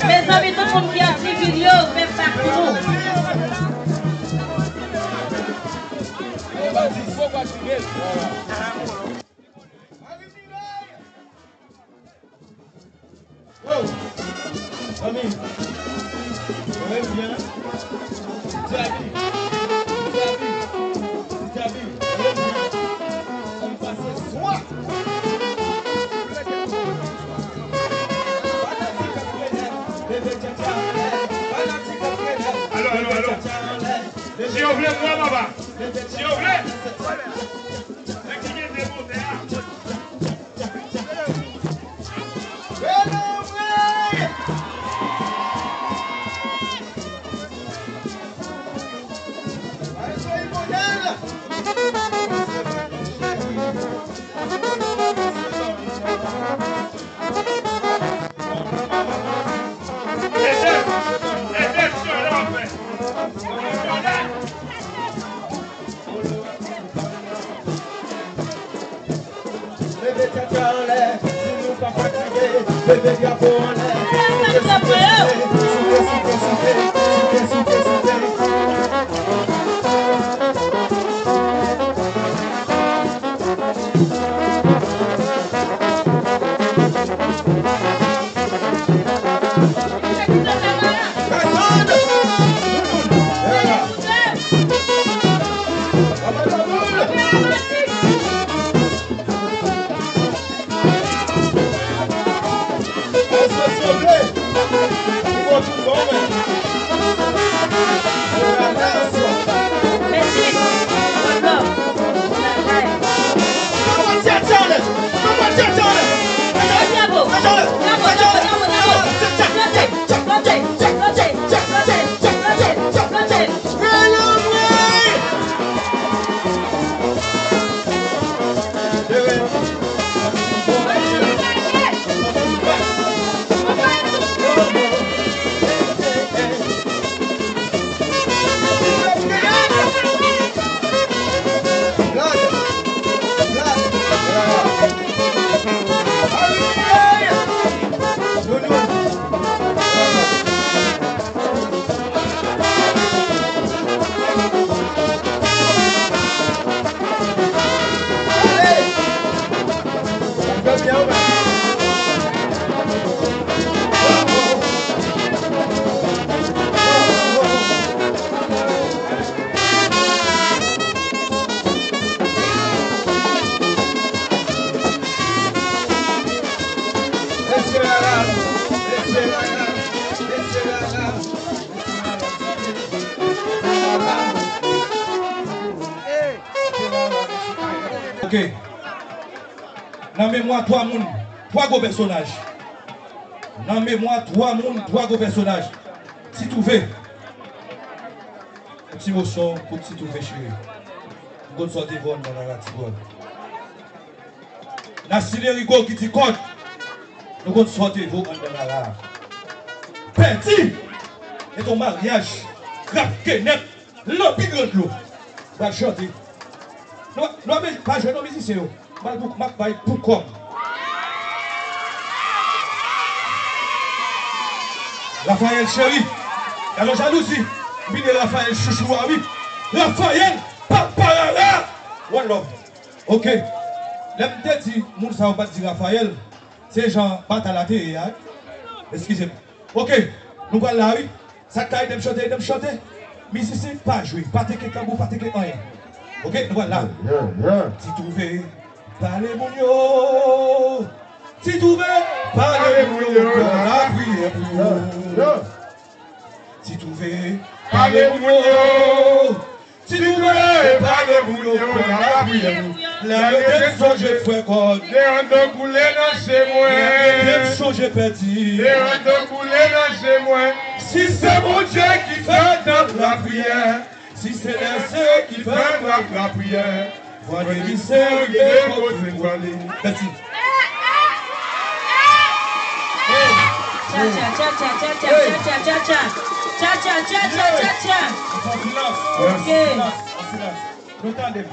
Mes amis, tout le monde qui a suivi, même partout. Amis, on est bien. On passe ce soir. Alors. Si on voulait voir, papa. Si on voulait. Ok. Nommez-moi trois gros personnages. Nommez-moi trois gros personnages. Si tu veux. Petit mot son pour si tu veux chérie. Vous allez sortir bon dans la tibole. Nassile Rigo qui dit code. Nous allons sortir vous dans la petit. Et ton mariage. Grave net. L'oppi grand l'eau. Va chanter. Non, mais pas jeune musicien. Pourquoi? Raphaël chéri, alors jalousie, oui, Raphaël chouchou, oui. Raphaël, papa là, one love. Ok, l'aime dit, moun ça va pas dire Raphaël, c'est Jean bat à la télé, excusez-moi. Ok, nous voilà là, oui, ça taille de chanter, musicien, pas jouer, pas te tambour, pas te rien. Ok, nous voilà là. Si tu veux, parlez mon yo. Si tu veux, parlez mon yo, la prière pour. Si tu veux, parlez mon yo. Si tu veux, parlez mon yo, la prière pour. La rédemption, je fais quoi? Les rangs coulés dans chez moi. La rédemption, je petit. Les rangs coulés dans chez moi. Si c'est mon Dieu qui fait dans la prière. Si c'est l'essai qui fait la prière, voilà les lycéens qui déposent les voilés. Merci. Nous tandem.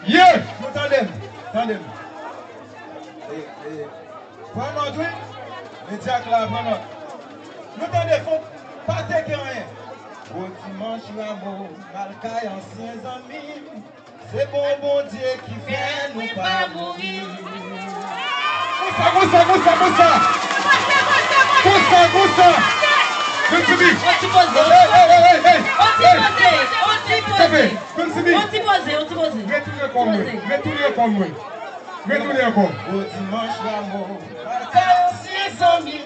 Yeah! Nous tandem. Prends notre, oui. Les diacres là, prends notre. Nous t'en défendons, pas de rien. Au dimanche, l'amour, malcaille, anciens amis. C'est bon Dieu qui fait nous pas mourir. Comme ça. Retournez encore. Au dimanche, l'amour, malcaille, anciens amis.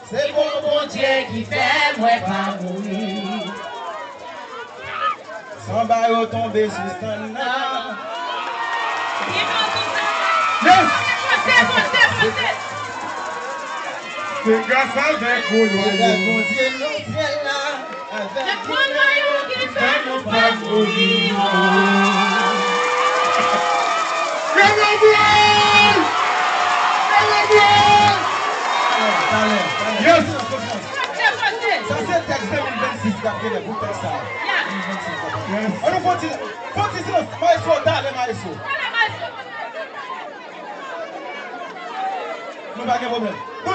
C'est bon Dieu qui fait moi pas mourir. Sans barreau tomber sur stand là. Yes! C'est grâce avec vous, Avec mon Dieu, non ciel là. Avec mon noyau qui fait nous pas mourir. Yes! Ça c'est le texte 2026 d'après les bouts textes. Yes! On nous continue. Continue. Maestro, dale maestro. Nous pas de problème. Nous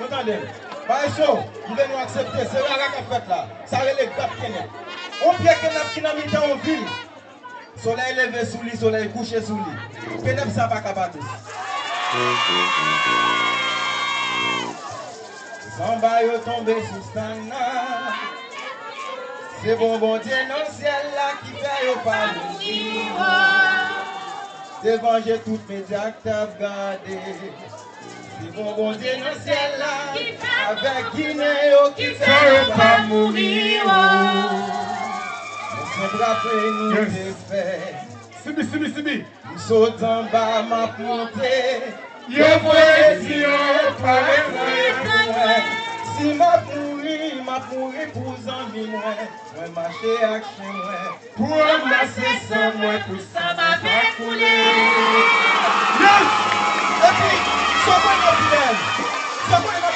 t'entendons. Maestro, vous devez nous accepter. C'est là qu'on fait là. Ça relève pas de Kenneth. On pied Kenneth qui n'a mis dans une ville. Soleil levé sous lui, soleil couché sous lui. Kenneth ça va cabater. Samba yo tombé sous stand là. C'est bon Dieu dans le ciel là qui fait yo pas mourir. Devant j'ai toutes mes actes à regarder. C'est bon Dieu dans le ciel là. Avec Guinée yo qui fait yo pas mourir. Nous sommes nous défaits. Sibi. Nous sautons en bas ma montée. Yo poésion, si m'a pourri pour zambie moi marcher avec chez moi pour amasser sans moi, pour ça m'a fait couler. Yes! Et puis, ça quoi est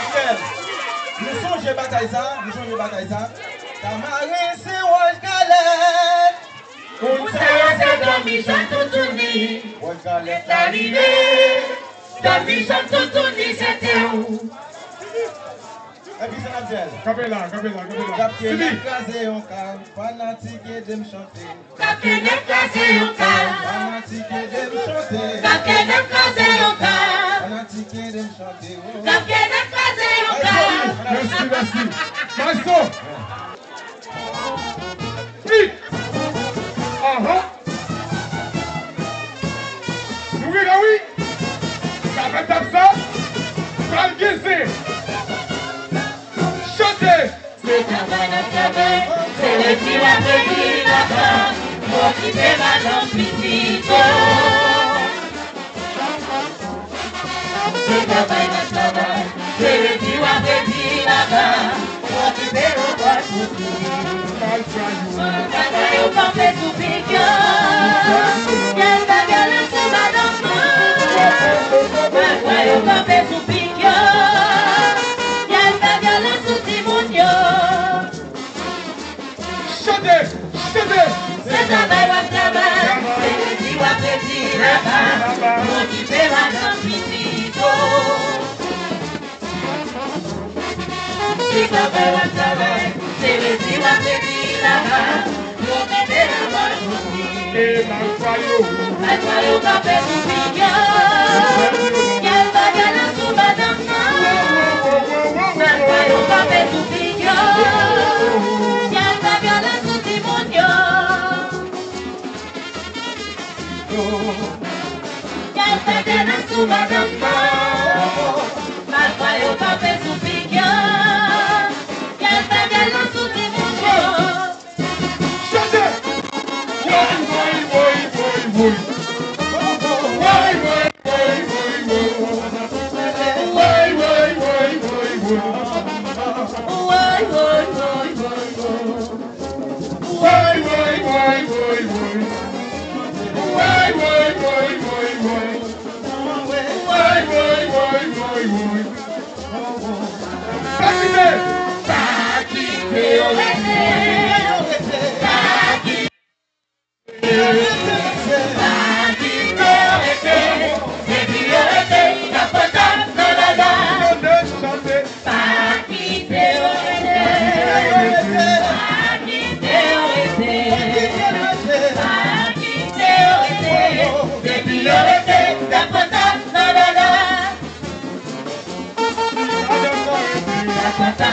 fidèle. Nous songeons bataille ça. Camarade, c'est Wall Galette. Pour ça, c'est dans Michel Toutouni. Wall Galette Arrivé. Dans Michel Toutouni, c'était où? Et puis c'est Abdel. Capella. Sibi. Casé on calme, fanatique et de me chanter. Capitaine placé au calme. Fanatique et de me chanter. Capitaine placé au calme. Fanatique et de me chanter. Capitaine placé au calme. Merci. Maestro. Oui. Oui. Ça fait tape ça. Pral guisser. Chantez. C'est le tir à petit lapin. Pour qui fait mal en petit. C'est le tir à petit lapin. Pour qui fait le bois tout Maltrayo campé sous piquant. Y'a ta gueule sous ma dent. Maltrayo campé sous piquant. Y'a ta gueule sous Timonio. Chantez. C'est travail ou travail. C'est le petit ou petit là-bas. Pour qui fait ma dent petit. C'est travail ou travail. C'est le petit ou petit là-bas. Pour qui fait la bonne journée. Et Maltrayo. Maltrayo campé sous piquant. Y'a ta gueule sous ma dent. Maltrayo campé sous piquant. Y'a ta gueule sous Timonio. Y'a ta gueule sous ma dent. Maltrayo campé sous piquant. Y'a ta gueule sous Timonio. Chantez. Oui. Pas Thank you.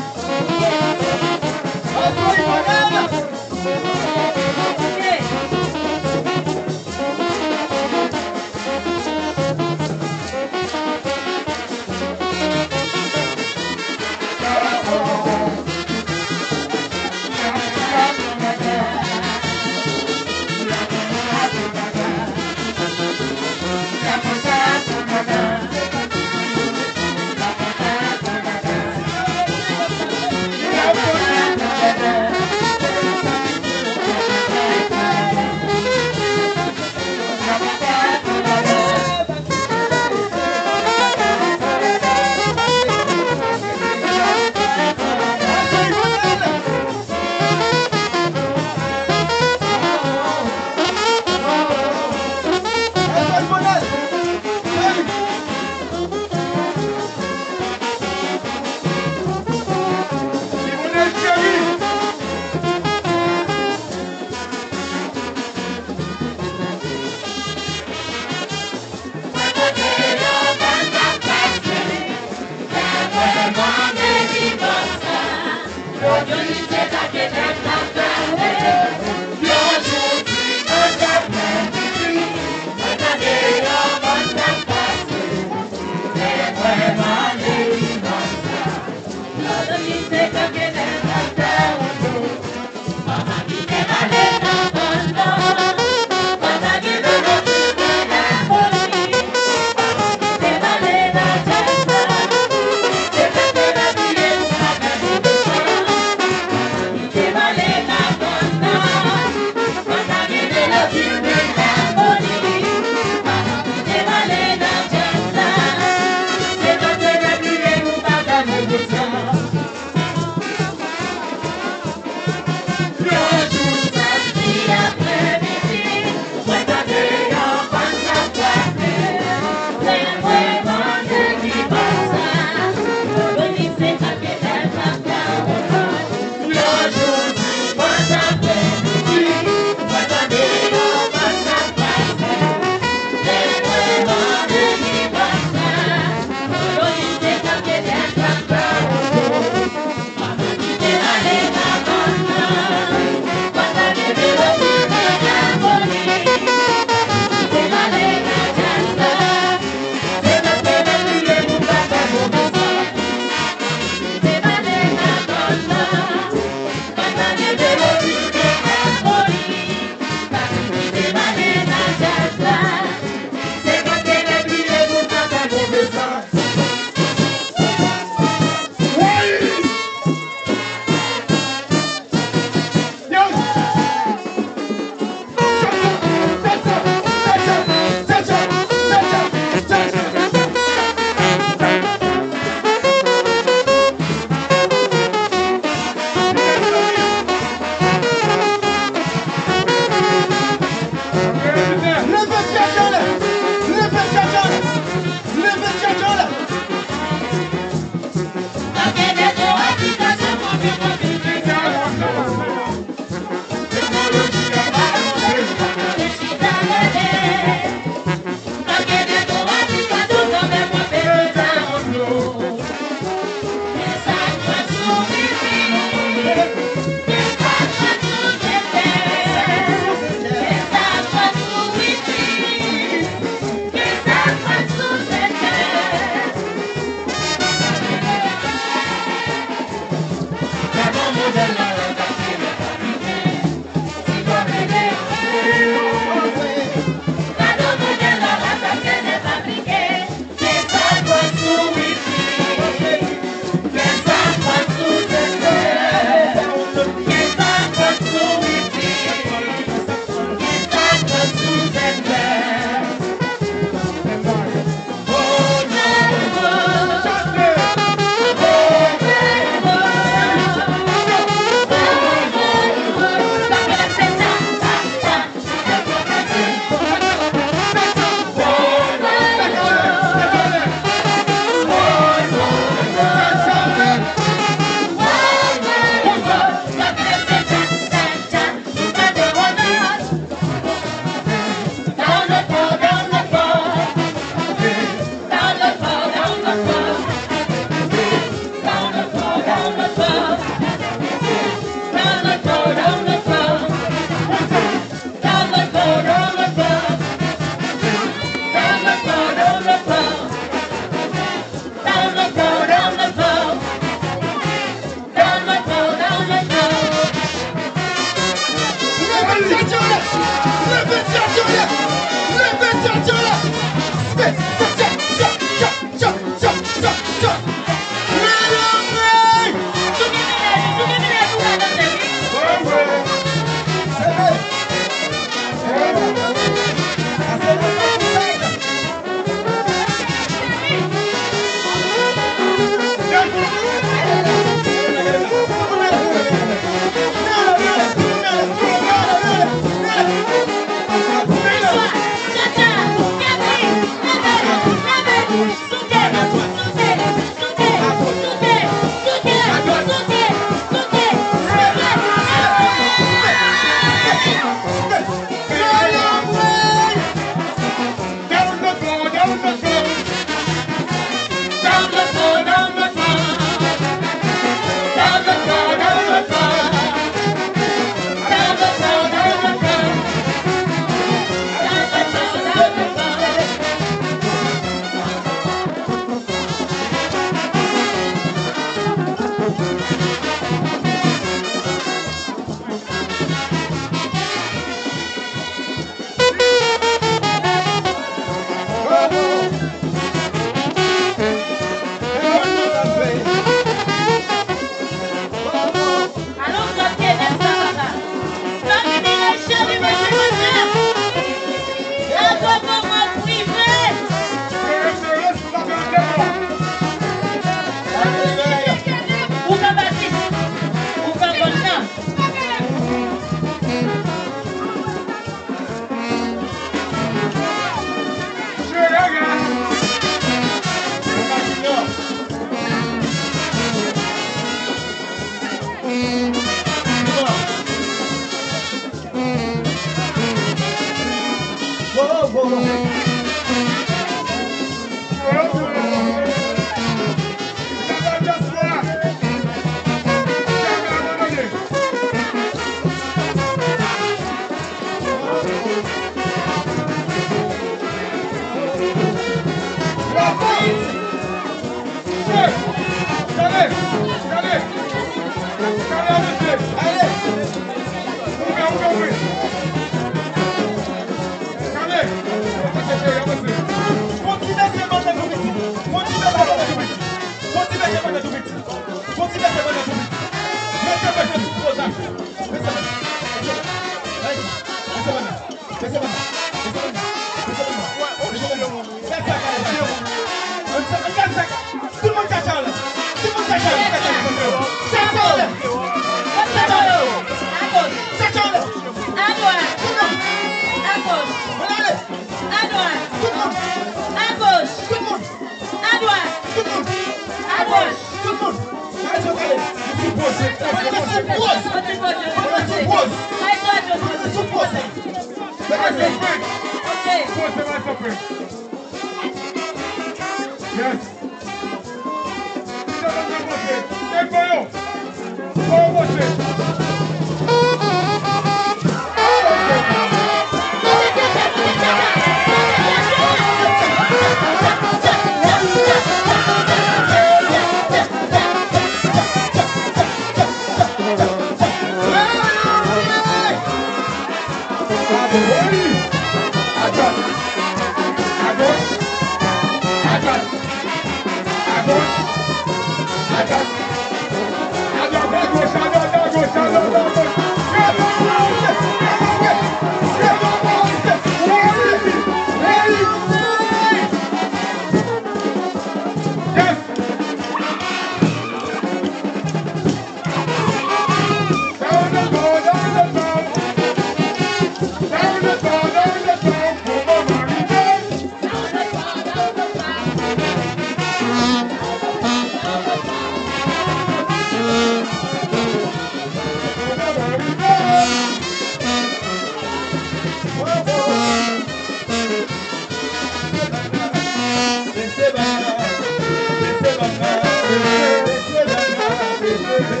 Laissez-moi,